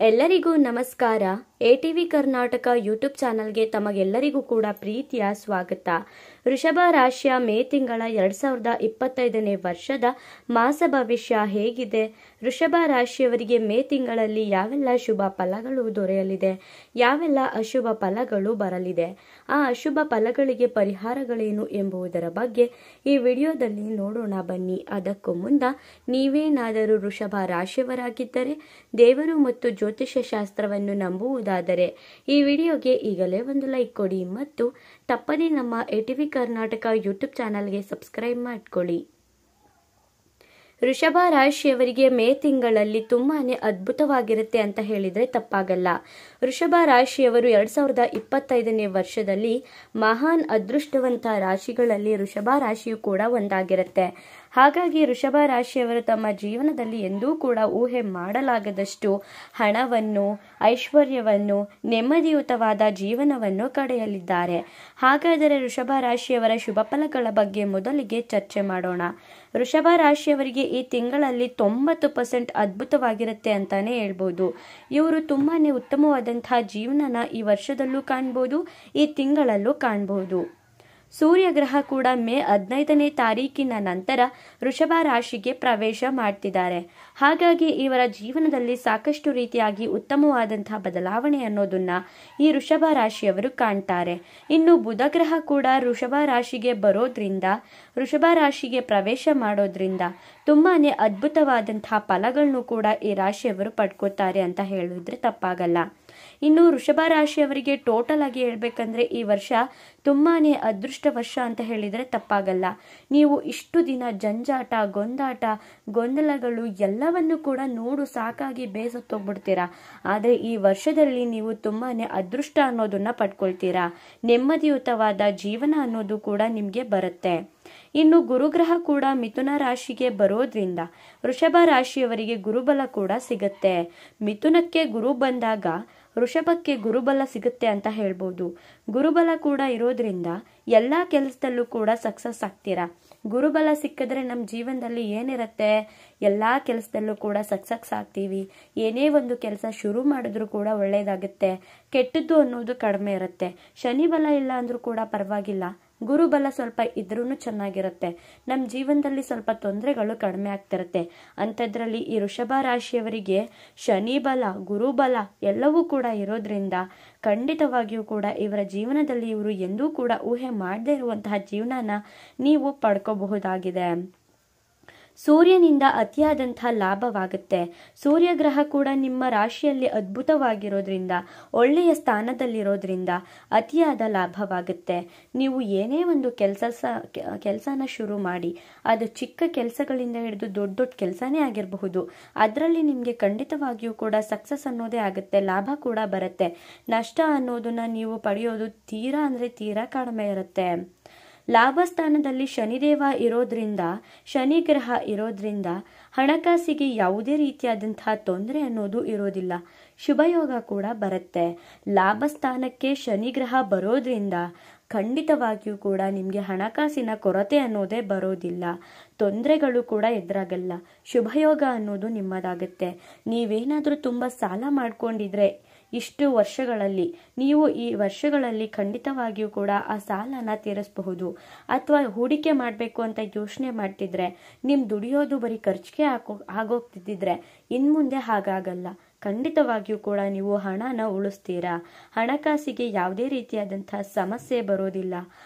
ಎಲ್ಲರಿಗೂ ನಮಸ್ಕಾರ. ATV Karnataka YouTube ಚಾನಲ್ಗೆ ತಮಗೆಲ್ಲರಿಗೂ ಕೂಡ ಪ್ರೀತಿಯ ಸ್ವಾಗತ. ವೃಷಭ ರಾಶಿಯ ಮೇ ತಿಂಗಳ 2025ನೇ ವರ್ಷದ ಮಾಸ ಭವಿಷ್ಯ ಹೇಗಿದೆ? ವೃಷಭ ರಾಶಿಯವರಿಗೆ ಮೇ ತಿಂಗಳಲ್ಲಿ ಯಾವೆಲ್ಲ ಶುಭ ಫಲಗಳು ದೊರೆಯಲಿದೆ, ಯಾವೆಲ್ಲ ಅಶುಭ ಫಲಗಳು ಬರಲಿದೆ, ಆ ಅಶುಭ ಫಲಗಳಿಗೆ ಪರಿಹಾರಗಳೇನು ಎಂಬುದರ ಬಗ್ಗೆ ಈ ವಿಡಿಯೋದಲ್ಲಿ ನೋಡೋಣ ಬನ್ನಿ. ಅದಕ್ಕೂ ಮುನ್ನ ನೀವೇನಾದರೂ ವೃಷಭ ರಾಶಿಯವರಾಗಿದ್ದರೆ, ದೇವರು ಮತ್ತು ಜ್ಯೋತಿಷ್ಯ ಶಾಸ್ತ್ರವನ್ನು ನಂಬುವುದಾದರೆ ಈ ವಿಡಿಯೋಗೆ ಈಗಲೇ ಒಂದು ಲೈಕ್ ಕೊಡಿ ಮತ್ತು ತಪ್ಪದೇ ನಮ್ಮ ಎಟಿವಿ ಕರ್ನಾಟಕ ಯೂಟ್ಯೂಬ್ ಚಾನಲ್ಗೆ ಸಬ್ಸ್ಕ್ರೈಬ್ ಮಾಡಿಕೊಳ್ಳಿ. ವೃಷಭ ರಾಶಿಯವರಿಗೆ ಮೇ ತಿಂಗಳಲ್ಲಿ ತುಂಬಾನೇ ಅದ್ಭುತವಾಗಿರುತ್ತೆ ಅಂತ ಹೇಳಿದ್ರೆ ತಪ್ಪಾಗಲ್ಲ. ವೃಷಭ ರಾಶಿಯವರು 2025ನೇ ವರ್ಷದಲ್ಲಿ ಮಹಾನ್ ಅದೃಷ್ಟವಂತ ರಾಶಿಗಳಲ್ಲಿ ವೃಷಭ ರಾಶಿಯು ಕೂಡ ಒಂದಾಗಿರುತ್ತೆ. ಹಾಗಾಗಿ ವೃಷಭ ರಾಶಿಯವರು ತಮ್ಮ ಜೀವನದಲ್ಲಿ ಎಂದೂ ಕೂಡ ಊಹೆ ಮಾಡಲಾಗದಷ್ಟು ಹಣವನ್ನು, ಐಶ್ವರ್ಯವನ್ನು, ನೆಮ್ಮದಿಯುತವಾದ ಜೀವನವನ್ನು ಕಳೆಯಲಿದ್ದಾರೆ. ಹಾಗಾದರೆ ವೃಷಭ ರಾಶಿಯವರ ಶುಭ ಫಲಗಳ ಬಗ್ಗೆ ಮೊದಲಿಗೆ ಚರ್ಚೆ ಮಾಡೋಣ. ವೃಷಭ ರಾಶಿಯವರಿಗೆ ಈ ತಿಂಗಳಲ್ಲಿ 90% ಅದ್ಭುತವಾಗಿರುತ್ತೆ ಅಂತಾನೆ ಹೇಳ್ಬೋದು. ಇವರು ತುಂಬಾನೇ ಉತ್ತಮವಾದಂತಹ ಜೀವನನ ಈ ವರ್ಷದಲ್ಲೂ ಕಾಣಬಹುದು, ಈ ತಿಂಗಳಲ್ಲೂ ಕಾಣಬಹುದು. ಸೂರ್ಯ ಗ್ರಹ ಕೂಡ ಮೇ 15ನೇ ತಾರೀಕಿನ ನಂತರ ವೃಷಭ ರಾಶಿಗೆ ಪ್ರವೇಶ ಮಾಡ್ತಿದ್ದಾರೆ. ಹಾಗಾಗಿ ಇವರ ಜೀವನದಲ್ಲಿ ಸಾಕಷ್ಟು ರೀತಿಯಾಗಿ ಉತ್ತಮವಾದಂತಹ ಬದಲಾವಣೆ ಅನ್ನೋದನ್ನ ಈ ವೃಷಭ ರಾಶಿಯವರು ಕಾಣ್ತಾರೆ. ಇನ್ನು ಬುಧ ಗ್ರಹ ಕೂಡ ವೃಷಭ ರಾಶಿಗೆ ಬರೋದ್ರಿಂದ, ವೃಷಭ ರಾಶಿಗೆ ಪ್ರವೇಶ ಮಾಡೋದ್ರಿಂದ ತುಂಬಾನೇ ಅದ್ಭುತವಾದಂತಹ ಫಲಗಳನ್ನು ಕೂಡ ಈ ರಾಶಿಯವರು ಪಡ್ಕೋತಾರೆ ಅಂತ ಹೇಳಿದ್ರೆ ತಪ್ಪಾಗಲ್ಲ. ಇನ್ನು ವೃಷಭ ರಾಶಿಯವರಿಗೆ ಟೋಟಲ್ ಆಗಿ ಹೇಳ್ಬೇಕಂದ್ರೆ ಈ ವರ್ಷ ತುಂಬಾನೇ ಅದೃಷ್ಟ ವರ್ಷ ಅಂತ ಹೇಳಿದ್ರೆ ತಪ್ಪಾಗಲ್ಲ. ನೀವು ಇಷ್ಟು ದಿನ ಜಂಜಾಟ, ಗೊಂದಲಗಳು ಎಲ್ಲವನ್ನು ಕೂಡ ಸಾಕಾಗಿ ಬೇಸತ್ತೋಗ್ಬಿಡ್ತೀರಾ. ಆದ್ರೆ ಈ ವರ್ಷದಲ್ಲಿ ನೀವು ತುಂಬಾನೇ ಅದೃಷ್ಟ ಅನ್ನೋದನ್ನ ಪಡ್ಕೊಳ್ತೀರಾ. ನೆಮ್ಮದಿಯುತವಾದ ಜೀವನ ಅನ್ನೋದು ಕೂಡ ನಿಮ್ಗೆ ಬರುತ್ತೆ. ಇನ್ನು ಗುರುಗ್ರಹ ಕೂಡ ಮಿಥುನ ರಾಶಿಗೆ ಬರೋದ್ರಿಂದ ವೃಷಭ ರಾಶಿಯವರಿಗೆ ಗುರುಬಲ ಕೂಡ ಸಿಗುತ್ತೆ. ಮಿಥುನಕ್ಕೆ ಗುರು ಬಂದಾಗ ವೃಷಭಕ್ಕೆ ಗುರುಬಲ ಸಿಗುತ್ತೆ ಅಂತ ಹೇಳ್ಬೋದು. ಗುರುಬಲ ಕೂಡ ಇರೋದ್ರಿಂದ ಎಲ್ಲಾ ಕೆಲಸದಲ್ಲೂ ಕೂಡ ಸಕ್ಸಸ್ ಆಗ್ತೀರಾ. ಗುರುಬಲ ಸಿಕ್ಕಿದ್ರೆ ನಮ್ಮ ಜೀವನದಲ್ಲಿ ಏನಿರುತ್ತೆ, ಎಲ್ಲಾ ಕೆಲಸದಲ್ಲೂ ಕೂಡ ಸಕ್ಸಸ್ ಆಗ್ತೀವಿ. ಏನೇ ಒಂದು ಕೆಲಸ ಶುರು ಮಾಡಿದ್ರು ಕೂಡ ಒಳ್ಳೇದಾಗುತ್ತೆ. ಕೆಟ್ಟದ್ದು ಅನ್ನೋದು ಕಡಿಮೆ ಇರುತ್ತೆ. ಶನಿ ಬಲ ಇಲ್ಲ ಅಂದ್ರೂ ಕೂಡ ಪರವಾಗಿಲ್ಲ, ಗುರುಬಲ ಸ್ವಲ್ಪ ಇದ್ರೂ ಚೆನ್ನಾಗಿರುತ್ತೆ. ನಮ್ಮ ಜೀವನದಲ್ಲಿ ಸ್ವಲ್ಪ ತೊಂದರೆಗಳು ಕಡಿಮೆ ಆಗ್ತಿರುತ್ತೆ. ಅಂಥದ್ರಲ್ಲಿ ಈ ವೃಷಭ ರಾಶಿಯವರಿಗೆ ಶನಿ ಬಲ, ಗುರುಬಲ ಎಲ್ಲವೂ ಕೂಡ ಇರೋದ್ರಿಂದ ಖಂಡಿತವಾಗಿಯೂ ಕೂಡ ಇವರ ಜೀವನದಲ್ಲಿ ಇವರು ಎಂದೂ ಕೂಡ ಊಹೆ ಮಾಡದೇ ಇರುವಂತಹ ಜೀವನನ ನೀವು ಪಡ್ಕೋಬಹುದಾಗಿದೆ. ಸೂರ್ಯನಿಂದ ಅತಿಯಾದಂತಹ ಲಾಭವಾಗುತ್ತೆ. ಸೂರ್ಯ ಗ್ರಹ ಕೂಡ ನಿಮ್ಮ ರಾಶಿಯಲ್ಲಿ ಅದ್ಭುತವಾಗಿರೋದ್ರಿಂದ, ಒಳ್ಳೆಯ ಸ್ಥಾನದಲ್ಲಿರೋದ್ರಿಂದ ಅತಿಯಾದ ಲಾಭವಾಗುತ್ತೆ. ನೀವು ಏನೇ ಒಂದು ಕೆಲಸನ ಶುರು ಮಾಡಿ, ಅದು ಚಿಕ್ಕ ಕೆಲಸಗಳಿಂದ ಹಿಡಿದು ದೊಡ್ಡ ದೊಡ್ಡ ಕೆಲಸನೇ ಆಗಿರಬಹುದು, ಅದರಲ್ಲಿ ನಿಮಗೆ ಖಂಡಿತವಾಗಿಯೂ ಕೂಡ ಸಕ್ಸಸ್ ಅನ್ನೋದೇ ಆಗುತ್ತೆ. ಲಾಭ ಕೂಡ ಬರುತ್ತೆ. ನಷ್ಟ ಅನ್ನೋದನ್ನ ನೀವು ಪಡೆಯೋದು ತೀರಾ ಕಡಿಮೆ ಇರುತ್ತೆ. ಲಾಭ ಸ್ಥಾನದಲ್ಲಿ ಶನಿದೇವ ಇರೋದ್ರಿಂದ, ಶನಿ ಗ್ರಹ ಇರೋದ್ರಿಂದ ಹಣಕಾಸಿಗೆ ಯಾವುದೇ ರೀತಿಯಾದಂತಹ ತೊಂದರೆ ಅನ್ನೋದು ಇರೋದಿಲ್ಲ. ಶುಭಯೋಗ ಕೂಡ ಬರುತ್ತೆ. ಲಾಭ ಸ್ಥಾನಕ್ಕೆ ಶನಿ ಗ್ರಹ ಬರೋದ್ರಿಂದ ಖಂಡಿತವಾಗಿಯೂ ಕೂಡ ನಿಮಗೆ ಹಣಕಾಸಿನ ಕೊರತೆ ಅನ್ನೋದೇ ಬರೋದಿಲ್ಲ. ತೊಂದರೆಗಳು ಕೂಡ ಎದುರಾಗಲ್ಲ. ಶುಭಯೋಗ ಅನ್ನೋದು ನಿಮ್ಮದಾಗುತ್ತೆ. ನೀವೇನಾದರೂ ತುಂಬಾ ಸಾಲ ಮಾಡ್ಕೊಂಡಿದ್ರೆ ಇಷ್ಟು ವರ್ಷಗಳಲ್ಲಿ, ನೀವು ಈ ವರ್ಷಗಳಲ್ಲಿ ಖಂಡಿತವಾಗಿಯೂ ಕೂಡ ಆ ಸಾಲನ ತೀರಿಸಬಹುದು. ಅಥವಾ ಹೂಡಿಕೆ ಮಾಡಬೇಕು ಅಂತ ಯೋಚನೆ ಮಾಡ್ತಿದ್ರೆ, ನಿಮ್ ದುಡಿಯೋದು ಬರೀ ಖರ್ಚಿಗೆ ಆಗೋಗ್ತಿದ್ರೆ ಇನ್ಮುಂದೆ ಹಾಗಾಗಲ್ಲ. ಖಂಡಿತವಾಗಿಯೂ ಕೂಡ ನೀವು ಹಣನ ಉಳಿಸ್ತೀರಾ. ಹಣಕಾಸಿಗೆ ಯಾವುದೇ ರೀತಿಯಾದಂತಹ ಸಮಸ್ಯೆ ಬರೋದಿಲ್ಲ.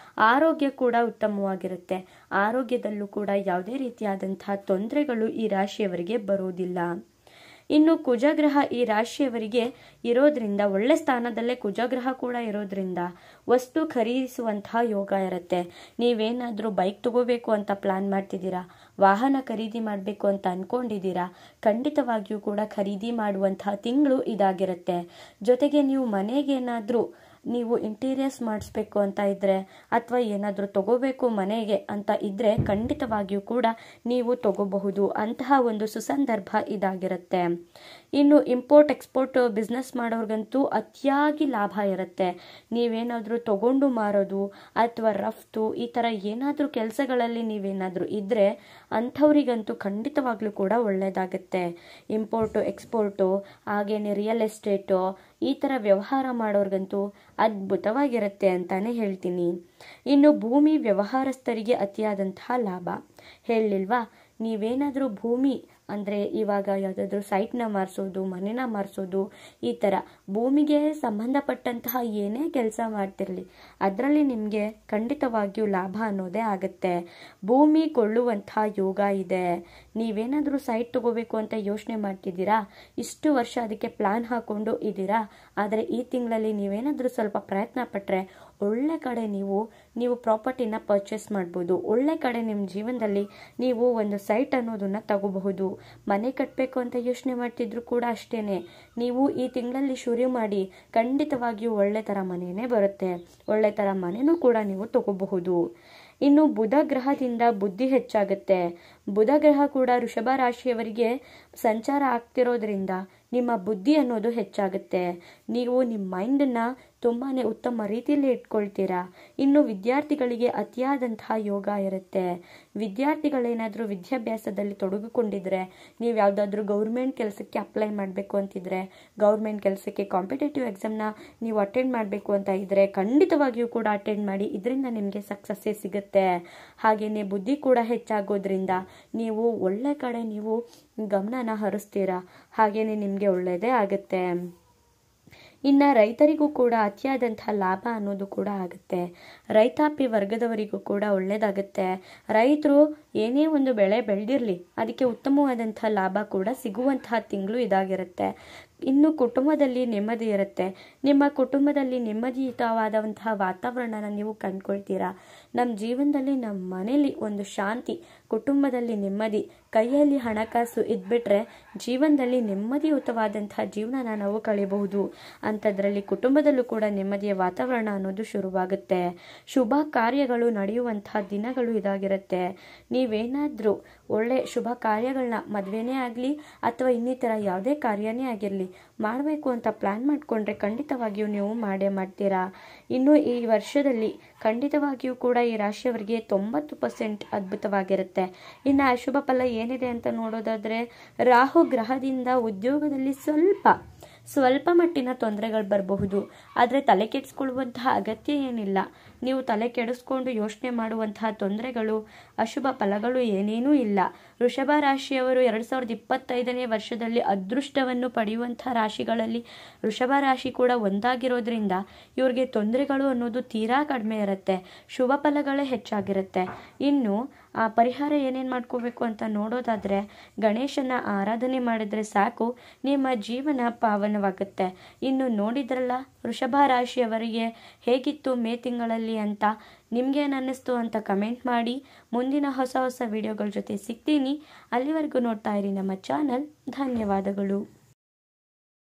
ಆರೋಗ್ಯ ಕೂಡ ಉತ್ತಮವಾಗಿರುತ್ತೆ. ಆರೋಗ್ಯದಲ್ಲೂ ಕೂಡ ಯಾವುದೇ ರೀತಿಯಾದಂತಹ ತೊಂದರೆಗಳು ಈ ರಾಶಿಯವರಿಗೆ ಬರೋದಿಲ್ಲ. ಇನ್ನು ಕುಜಗ್ರಹ ಈ ರಾಶಿಯವರಿಗೆ ಇರೋದ್ರಿಂದ, ಒಳ್ಳೆ ಸ್ಥಾನದಲ್ಲೇ ಕುಜಗ್ರಹ ಕೂಡ ಇರೋದ್ರಿಂದ ವಸ್ತು ಖರೀದಿಸುವಂತಹ ಯೋಗ ಇರುತ್ತೆ. ನೀವೇನಾದ್ರೂ ಬೈಕ್ ತಗೋಬೇಕು ಅಂತ ಪ್ಲಾನ್ ಮಾಡ್ತಿದ್ದೀರಾ, ವಾಹನ ಖರೀದಿ ಮಾಡಬೇಕು ಅಂತ ಅನ್ಕೊಂಡಿದ್ದೀರಾ, ಖಂಡಿತವಾಗಿಯೂ ಕೂಡ ಖರೀದಿ ಮಾಡುವಂತಹ ತಿಂಗಳು ಇದಾಗಿರುತ್ತೆ. ಜೊತೆಗೆ ನೀವು ಮನೆಗೇನಾದ್ರೂ ನೀವು ಇಂಟೀರಿಯರ್ಸ್ ಮಾಡಿಸ್ಬೇಕು ಅಂತ ಇದ್ರೆ, ಅಥವಾ ಏನಾದರೂ ತಗೋಬೇಕು ಮನೆಗೆ ಅಂತ ಇದ್ರೆ ಖಂಡಿತವಾಗಿಯೂ ಕೂಡ ನೀವು ತಗೋಬಹುದು. ಅಂತಹ ಒಂದು ಸುಸಂದರ್ಭ ಇದಾಗಿರುತ್ತೆ. ಇನ್ನು ಇಂಪೋರ್ಟ್ ಎಕ್ಸ್ಪೋರ್ಟ್ ಬಿಸ್ನೆಸ್ ಮಾಡೋರ್ಗಂತೂ ಅತಿಯಾಗಿ ಲಾಭ ಇರುತ್ತೆ. ನೀವೇನಾದರೂ ತಗೊಂಡು ಮಾರೋದು ಅಥವಾ ರಫ್ತು ಈ ಥರ ಏನಾದರೂ ಕೆಲಸಗಳಲ್ಲಿ ನೀವೇನಾದರೂ ಇದ್ದರೆ ಅಂಥವರಿಗಂತೂ ಖಂಡಿತವಾಗ್ಲೂ ಕೂಡ ಒಳ್ಳೆಯದಾಗುತ್ತೆ. ಇಂಪೋರ್ಟು ಎಕ್ಸ್ಪೋರ್ಟು ಹಾಗೇನೆ ರಿಯಲ್ ಎಸ್ಟೇಟು ಈ ಥರ ವ್ಯವಹಾರ ಮಾಡೋರ್ಗಂತೂ ಅದ್ಭುತವಾಗಿರುತ್ತೆ ಅಂತಾನೆ ಹೇಳ್ತೀನಿ. ಇನ್ನು ಭೂಮಿ ವ್ಯವಹಾರಸ್ಥರಿಗೆ ಅತಿಯಾದಂತಹ ಲಾಭ ಹೇಳಿಲ್ವಾ. ನೀವೇನಾದರೂ ಭೂಮಿ ಅಂದರೆ ಇವಾಗ ಯಾವುದಾದ್ರೂ ಸೈಟ್ನ ಮಾರಿಸೋದು, ಮನೆನ ಮಾರಿಸೋದು, ಈ ಥರ ಭೂಮಿಗೆ ಸಂಬಂಧಪಟ್ಟಂತಹ ಏನೇ ಕೆಲಸ ಮಾಡ್ತಿರಲಿ ಅದರಲ್ಲಿ ನಿಮಗೆ ಖಂಡಿತವಾಗಿಯೂ ಲಾಭ ಅನ್ನೋದೇ ಆಗುತ್ತೆ. ಭೂಮಿ ಕೊಳ್ಳುವಂತಹ ಯೋಗ ಇದೆ. ನೀವೇನಾದರೂ ಸೈಟ್ ತಗೋಬೇಕು ಅಂತ ಯೋಚನೆ ಮಾಡ್ತಿದ್ದೀರಾ, ಇಷ್ಟು ವರ್ಷ ಅದಕ್ಕೆ ಪ್ಲಾನ್ ಹಾಕೊಂಡು ಇದ್ದೀರಾ, ಆದರೆ ಈ ತಿಂಗಳಲ್ಲಿ ನೀವೇನಾದರೂ ಸ್ವಲ್ಪ ಪ್ರಯತ್ನ ಪಟ್ಟರೆ ಒಳ್ಳೆ ಕಡೆ ನೀವು ಪ್ರಾಪರ್ಟಿನ ಪರ್ಚೇಸ್ ಮಾಡ್ಬೋದು. ಒಳ್ಳೆ ಕಡೆ ನಿಮ್ಮ ಜೀವನದಲ್ಲಿ ನೀವು ಒಂದು ಸೈಟ್ ಅನ್ನೋದನ್ನು ತಗೋಬಹುದು. ಮನೆ ಕಟ್ಟಬೇಕು ಅಂತ ಯೋಚನೆ ಮಾಡ್ತಿದ್ರು ಕೂಡ ಅಷ್ಟೇನೆ, ನೀವು ಈ ತಿಂಗಳಲ್ಲಿ ಶುರು ಮಾಡಿ ಖಂಡಿತವಾಗಿಯೂ ಒಳ್ಳೆ ಥರ ಮನೆಯೇ ಬರುತ್ತೆ. ಒಳ್ಳೆ ಥರ ಮನೆಯೂ ಕೂಡ ನೀವು ತಗೋಬಹುದು. ಇನ್ನು ಬುಧ ಗ್ರಹದಿಂದ ಬುದ್ಧಿ ಹೆಚ್ಚಾಗುತ್ತೆ. ಬುಧ ಗ್ರಹ ಕೂಡ ವೃಷಭ ರಾಶಿಯವರಿಗೆ ಸಂಚಾರ ಆಗ್ತಿರೋದ್ರಿಂದ ನಿಮ್ಮ ಬುದ್ಧಿ ಅನ್ನೋದು ಹೆಚ್ಚಾಗುತ್ತೆ. ನೀವು ನಿಮ್ಮ ಮೈಂಡನ್ನು ತುಂಬಾ ಉತ್ತಮ ರೀತಿಯಲ್ಲಿ ಇಟ್ಕೊಳ್ತೀರಾ. ಇನ್ನು ವಿದ್ಯಾರ್ಥಿಗಳಿಗೆ ಅತಿಯಾದಂತಹ ಯೋಗ ಇರುತ್ತೆ. ವಿದ್ಯಾರ್ಥಿಗಳೇನಾದರೂ ವಿದ್ಯಾಭ್ಯಾಸದಲ್ಲಿ ತೊಡಗಿಕೊಂಡಿದ್ರೆ, ನೀವು ಯಾವುದಾದ್ರೂ ಗೌರ್ಮೆಂಟ್ ಕೆಲಸಕ್ಕೆ ಅಪ್ಲೈ ಮಾಡಬೇಕು ಅಂತಿದ್ರೆ, ಗೌರ್ಮೆಂಟ್ ಕೆಲಸಕ್ಕೆ ಕಾಂಪಿಟೇಟಿವ್ ಎಕ್ಸಾಮ್ನ ನೀವು ಅಟೆಂಡ್ ಮಾಡಬೇಕು ಅಂತ ಇದ್ದರೆ ಖಂಡಿತವಾಗಿಯೂ ಕೂಡ ಅಟೆಂಡ್ ಮಾಡಿ. ಇದರಿಂದ ನಿಮಗೆ ಸಕ್ಸಸ್ಸೇ ಸಿಗುತ್ತೆ. ಹಾಗೆಯೇ ಬುದ್ಧಿ ಕೂಡ ಹೆಚ್ಚಾಗೋದ್ರಿಂದ ನೀವು ಒಳ್ಳೆ ಕಡೆ ನೀವು ಗಮನನ ಹರಿಸ್ತೀರಾ. ಹಾಗೆಯೇ ನಿಮಗೆ ಒಳ್ಳೆಯದೇ ಆಗುತ್ತೆ. ಇನ್ನು ರೈತರಿಗೂ ಕೂಡ ಅತಿಯಾದಂತಹ ಲಾಭ ಅನ್ನೋದು ಕೂಡ ಆಗುತ್ತೆ. ರೈತಾಪಿ ವರ್ಗದವರಿಗೂ ಕೂಡ ಒಳ್ಳೆಯದಾಗುತ್ತೆ. ರೈತರು ಏನೇ ಒಂದು ಬೆಳೆ ಬೆಳೆದಿರಲಿ ಅದಕ್ಕೆ ಉತ್ತಮವಾದಂತಹ ಲಾಭ ಕೂಡ ಸಿಗುವಂತಹ ತಿಂಗಳು ಇದಾಗಿರುತ್ತೆ. ಇನ್ನು ಕುಟುಂಬದಲ್ಲಿ ನೆಮ್ಮದಿ ಇರುತ್ತೆ. ನಿಮ್ಮ ಕುಟುಂಬದಲ್ಲಿ ನೆಮ್ಮದಿಯುತವಾದಂತಹ ವಾತಾವರಣನ ನೀವು ಕಂಡ್ಕೊಳ್ತೀರಾ. ನಮ್ಮ ಜೀವನದಲ್ಲಿ ನಮ್ಮ ಮನೇಲಿ ಒಂದು ಶಾಂತಿ, ಕುಟುಂಬದಲ್ಲಿ ನೆಮ್ಮದಿ, ಕೈಯಲ್ಲಿ ಹಣಕಾಸು ಇದ್ಬಿಟ್ರೆ ಜೀವನದಲ್ಲಿ ನೆಮ್ಮದಿಯುತವಾದಂತಹ ಜೀವನನ ನಾವು ಕಳೆಯಬಹುದು. ಅಂಥದ್ರಲ್ಲಿ ಕುಟುಂಬದಲ್ಲೂ ಕೂಡ ನೆಮ್ಮದಿಯ ವಾತಾವರಣ ಅನ್ನೋದು ಶುರುವಾಗುತ್ತೆ. ಶುಭ ಕಾರ್ಯಗಳು ನಡೆಯುವಂತಹ ದಿನಗಳು ಇದಾಗಿರುತ್ತೆ. ನೀವೇನಾದರೂ ಒಳ್ಳೆ ಶುಭ ಕಾರ್ಯಗಳನ್ನ, ಮದುವೆನೇ ಆಗಲಿ ಅಥವಾ ಇನ್ನಿತರ ಯಾವುದೇ ಕಾರ್ಯನೇ ಆಗಿರಲಿ, ಮಾಡಬೇಕು ಅಂತ ಪ್ಲಾನ್ ಮಾಡಿಕೊಂಡ್ರೆ ಖಂಡಿತವಾಗಿಯೂ ನೀವು ಮಾಡೇ ಮಾಡ್ತೀರಾ. ಇನ್ನು ಈ ವರ್ಷದಲ್ಲಿ ಖಂಡಿತವಾಗಿಯೂ ಕೂಡ ಈ ರಾಶಿಯವರಿಗೆ 90% ಅದ್ಭುತವಾಗಿರುತ್ತೆ. ಇನ್ನು ಅಶುಭ ಫಲ ಏನಿದೆ ಅಂತ ನೋಡೋದಾದರೆ, ರಾಹು ಗ್ರಹದಿಂದ ಉದ್ಯೋಗದಲ್ಲಿ ಸ್ವಲ್ಪ ಮಟ್ಟಿನ ತೊಂದರೆಗಳು ಬರಬಹುದು. ಆದರೆ ತಲೆ ಕೆಡಿಸ್ಕೊಳ್ಳುವಂತಹ ಅಗತ್ಯ ಏನಿಲ್ಲ. ನೀವು ತಲೆ ಕೆಡಿಸ್ಕೊಂಡು ಯೋಚನೆ ಮಾಡುವಂತಹ ತೊಂದರೆಗಳು, ಅಶುಭ ಫಲಗಳು ಏನೇನೂ ಇಲ್ಲ. ವೃಷಭ ರಾಶಿಯವರು 2025ನೇ ವರ್ಷದಲ್ಲಿ ಅದೃಷ್ಟವನ್ನು ಪಡೆಯುವಂತಹ ರಾಶಿಗಳಲ್ಲಿ ವೃಷಭ ರಾಶಿ ಕೂಡ ಒಂದಾಗಿರೋದ್ರಿಂದ ಇವ್ರಿಗೆ ತೊಂದರೆಗಳು ಅನ್ನೋದು ತೀರಾ ಕಡಿಮೆ ಇರುತ್ತೆ. ಶುಭ ಫಲಗಳೇ ಹೆಚ್ಚಾಗಿರುತ್ತೆ. ಇನ್ನು ಆ ಪರಿಹಾರ ಏನೇನು ಮಾಡ್ಕೋಬೇಕು ಅಂತ ನೋಡೋದಾದರೆ, ಗಣೇಶನ ಆರಾಧನೆ ಮಾಡಿದರೆ ಸಾಕು, ನಿಮ್ಮ ಜೀವನ ಪಾವನವಾಗುತ್ತೆ. ಇನ್ನು ನೋಡಿದ್ರಲ್ಲ ವೃಷಭ ರಾಶಿಯವರಿಗೆ ಹೇಗಿತ್ತು ಮೇ ತಿಂಗಳಲ್ಲಿ ಅಂತ, ನಿಮ್ಗೇನು ಅನ್ನಿಸ್ತು ಅಂತ ಕಮೆಂಟ್ ಮಾಡಿ. ಮುಂದಿನ ಹೊಸ ವಿಡಿಯೋಗಳ ಜೊತೆ ಸಿಗ್ತೀನಿ. ಅಲ್ಲಿವರೆಗೂ ನೋಡ್ತಾ ಇರಿ ನಮ್ಮ ಚಾನಲ್. ಧನ್ಯವಾದಗಳು.